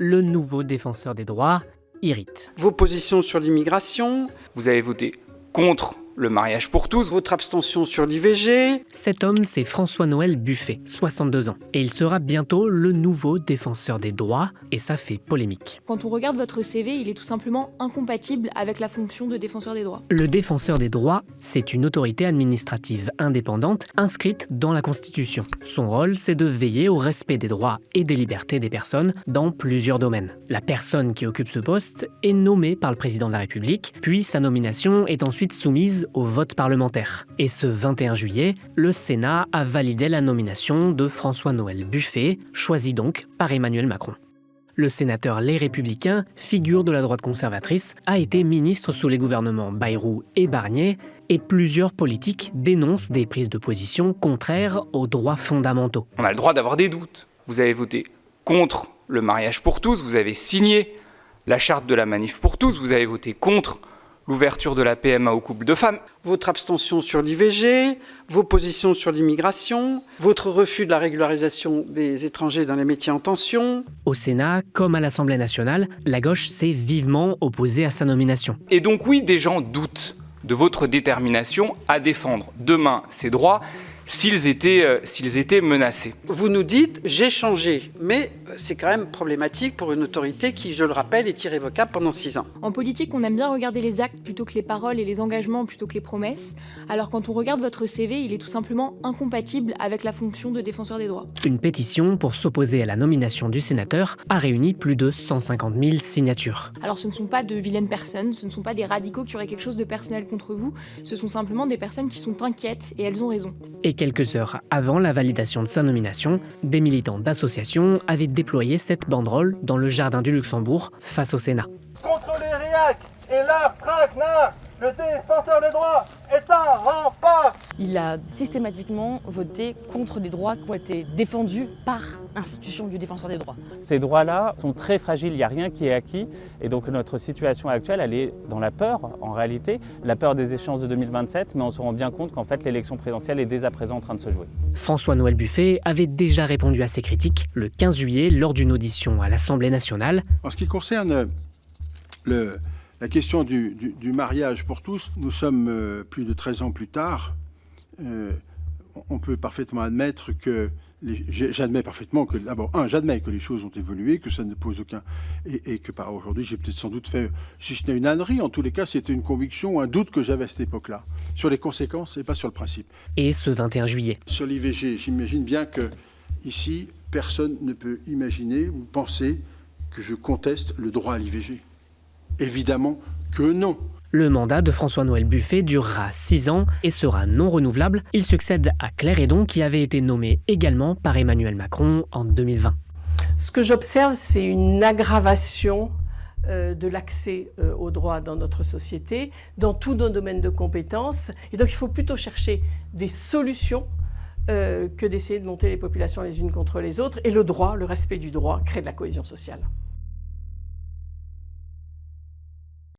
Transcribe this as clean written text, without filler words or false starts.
le nouveau défenseur des droits irrite. Vos positions sur l'immigration, Vous avez voté contre le mariage pour tous. votre abstention sur l'IVG. Cet homme, c'est François-Noël Buffet, 62 ans. Et il sera bientôt le nouveau défenseur des droits, et ça fait polémique. Quand on regarde votre CV, il est tout simplement incompatible avec la fonction de défenseur des droits. Le défenseur des droits, c'est une autorité administrative indépendante inscrite dans la Constitution. Son rôle, c'est de veiller au respect des droits et des libertés des personnes dans plusieurs domaines. La personne qui occupe ce poste est nommée par le président de la République, puis sa nomination est ensuite soumise au vote parlementaire. Et ce 21 juillet, le Sénat a validé la nomination de François-Noël Buffet, choisi donc par Emmanuel Macron. Le sénateur Les Républicains, figure de la droite conservatrice, a été ministre sous les gouvernements Bayrou et Barnier, et plusieurs politiques dénoncent des prises de position contraires aux droits fondamentaux. On a le droit d'avoir des doutes. Vous avez voté contre le mariage pour tous, vous avez signé la charte de la manif pour tous, vous avez voté contre l'ouverture de la PMA aux couples de femmes. Votre abstention sur l'IVG, vos positions sur l'immigration, votre refus de la régularisation des étrangers dans les métiers en tension. Au Sénat, comme à l'Assemblée nationale, la gauche s'est vivement opposée à sa nomination. Et donc oui, des gens doutent de votre détermination à défendre demain ces droits s'ils étaient menacés. Vous nous dites « j'ai changé », mais c'est quand même problématique pour une autorité qui, je le rappelle, est irrévocable pendant 6 ans. En politique, on aime bien regarder les actes plutôt que les paroles et les engagements plutôt que les promesses. Alors quand on regarde votre CV, il est tout simplement incompatible avec la fonction de défenseur des droits. Une pétition pour s'opposer à la nomination du sénateur a réuni plus de 150 000 signatures. Alors ce ne sont pas de vilaines personnes, ce ne sont pas des radicaux qui auraient quelque chose de personnel contre vous, ce sont simplement des personnes qui sont inquiètes et elles ont raison. Et quelques heures avant la validation de sa nomination, des militants d'associations avaient déployé cette banderole dans le jardin du Luxembourg face au Sénat. Contre les réacs et l'art traquenard, le défenseur des droits est un rempart. Il a systématiquement voté contre des droits qui ont été défendus par l'institution du défenseur des droits. Ces droits-là sont très fragiles, il n'y a rien qui est acquis. Et donc notre situation actuelle, elle est dans la peur, en réalité. La peur des échéances de 2027, mais on se rend bien compte qu'en fait l'élection présidentielle est dès à présent en train de se jouer. François-Noël Buffet avait déjà répondu à ces critiques le 15 juillet lors d'une audition à l'Assemblée nationale. En ce qui concerne la question du mariage pour tous, nous sommes plus de 13 ans plus tard. On peut parfaitement admettre que j'admets parfaitement que, d'abord, j'admets que les choses ont évolué, que ça ne pose aucun... Et que par aujourd'hui, j'ai peut-être sans doute fait, si ce n'est une ânerie, en tous les cas, c'était une conviction, un doute que j'avais à cette époque-là, sur les conséquences et pas sur le principe. Et ce 21 juillet. Sur l'IVG, j'imagine bien que, ici, personne ne peut imaginer ou penser que je conteste le droit à l'IVG. Évidemment que non. Le mandat de François-Noël Buffet durera 6 ans et sera non renouvelable. Il succède à Claire Hédon qui avait été nommée également par Emmanuel Macron en 2020. Ce que j'observe, c'est une aggravation de l'accès aux droits dans notre société, dans tous nos domaines de compétences. Et donc il faut plutôt chercher des solutions que d'essayer de monter les populations les unes contre les autres. Et le droit, le respect du droit, crée de la cohésion sociale.